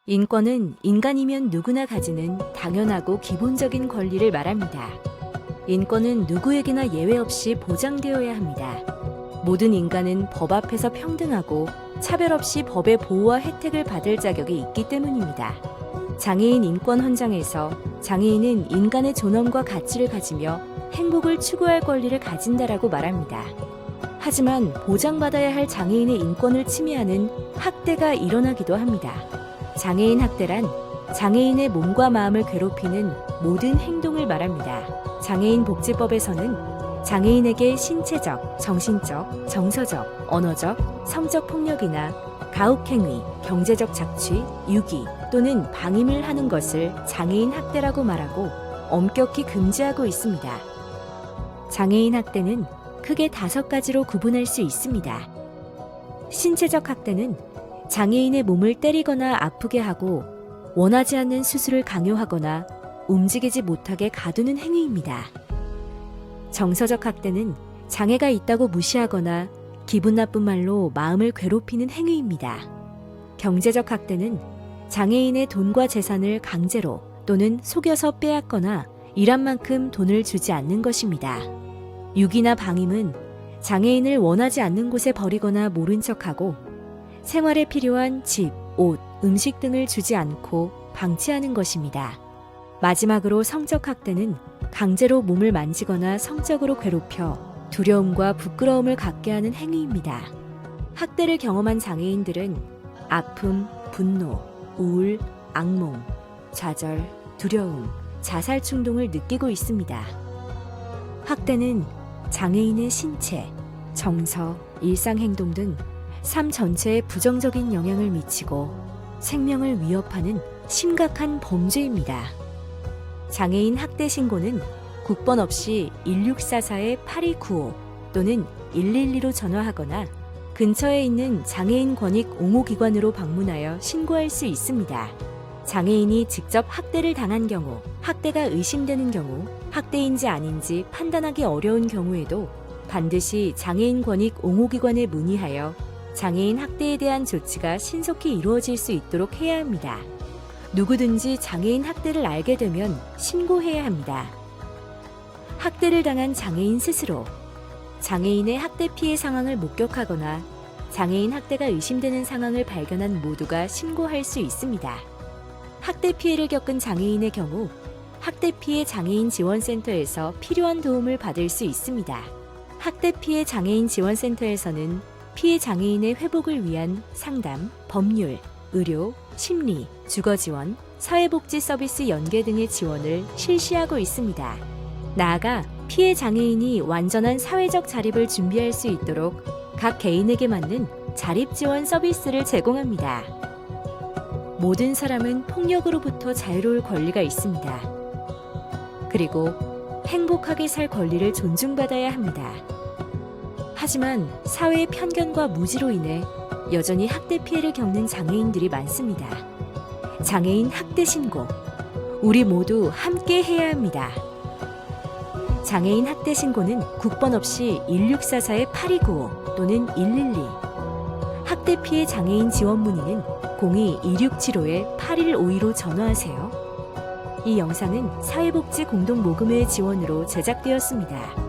인권은 인간이면 누구나 가지는 당연하고 기본적인 권리를 말합니다. 인권은 누구에게나 예외 없이 보장되어야 합니다. 모든 인간은 법 앞에서 평등하고 차별 없이 법의 보호와 혜택을 받을 자격이 있기 때문입니다. 장애인 인권 헌장에서 장애인은 인간의 존엄과 가치를 가지며 행복을 추구할 권리를 가진다라고 말합니다. 하지만 보장받아야 할 장애인의 인권을 침해하는 학대가 일어나기도 합니다. 장애인 학대란 장애인의 몸과 마음을 괴롭히는 모든 행동을 말합니다. 장애인 복지법에서는 장애인에게 신체적, 정신적, 정서적, 언어적, 성적 폭력이나 가혹행위, 경제적 착취, 유기 또는 방임을 하는 것을 장애인 학대라고 말하고 엄격히 금지하고 있습니다. 장애인 학대는 크게 5가지로 구분할 수 있습니다. 신체적 학대는 장애인의 몸을 때리거나 아프게 하고 원하지 않는 수술을 강요하거나 움직이지 못하게 가두는 행위입니다. 정서적 학대는 장애가 있다고 무시하거나 기분 나쁜 말로 마음을 괴롭히는 행위입니다. 경제적 학대는 장애인의 돈과 재산을 강제로 또는 속여서 빼앗거나 일한 만큼 돈을 주지 않는 것입니다. 유기나 방임은 장애인을 원하지 않는 곳에 버리거나 모른 척하고 생활에 필요한 집, 옷, 음식 등을 주지 않고 방치하는 것입니다. 마지막으로 성적 학대는 강제로 몸을 만지거나 성적으로 괴롭혀 두려움과 부끄러움을 갖게 하는 행위입니다. 학대를 경험한 장애인들은 아픔, 분노, 우울, 악몽, 좌절, 두려움, 자살 충동을 느끼고 있습니다. 학대는 장애인의 신체, 정서, 일상행동 등 삶 전체에 부정적인 영향을 미치고 생명을 위협하는 심각한 범죄입니다. 장애인 학대 신고는 국번 없이 1644-8295 또는 112로 전화하거나 근처에 있는 장애인 권익 옹호기관으로 방문하여 신고할 수 있습니다. 장애인이 직접 학대를 당한 경우, 학대가 의심되는 경우, 학대인지 아닌지 판단하기 어려운 경우에도 반드시 장애인 권익 옹호기관에 문의하여 장애인 학대에 대한 조치가 신속히 이루어질 수 있도록 해야 합니다. 누구든지 장애인 학대를 알게 되면 신고해야 합니다. 학대를 당한 장애인 스스로 장애인의 학대 피해 상황을 목격하거나 장애인 학대가 의심되는 상황을 발견한 모두가 신고할 수 있습니다. 학대 피해를 겪은 장애인의 경우 학대 피해 장애인 지원센터에서 필요한 도움을 받을 수 있습니다. 학대 피해 장애인 지원센터에서는 피해 장애인의 회복을 위한 상담, 법률, 의료, 심리, 주거 지원, 사회복지 서비스 연계 등의 지원을 실시하고 있습니다. 나아가 피해 장애인이 완전한 사회적 자립을 준비할 수 있도록 각 개인에게 맞는 자립 지원 서비스를 제공합니다. 모든 사람은 폭력으로부터 자유로울 권리가 있습니다. 그리고 행복하게 살 권리를 존중받아야 합니다. 하지만 사회의 편견과 무지로 인해 여전히 학대 피해를 겪는 장애인들이 많습니다. 장애인 학대 신고, 우리 모두 함께 해야 합니다. 장애인 학대 신고는 국번 없이 1644-8295 또는 112, 학대 피해 장애인 지원 문의는 02-2675-8152로 전화하세요. 이 영상은 사회복지 공동모금회의 지원으로 제작되었습니다.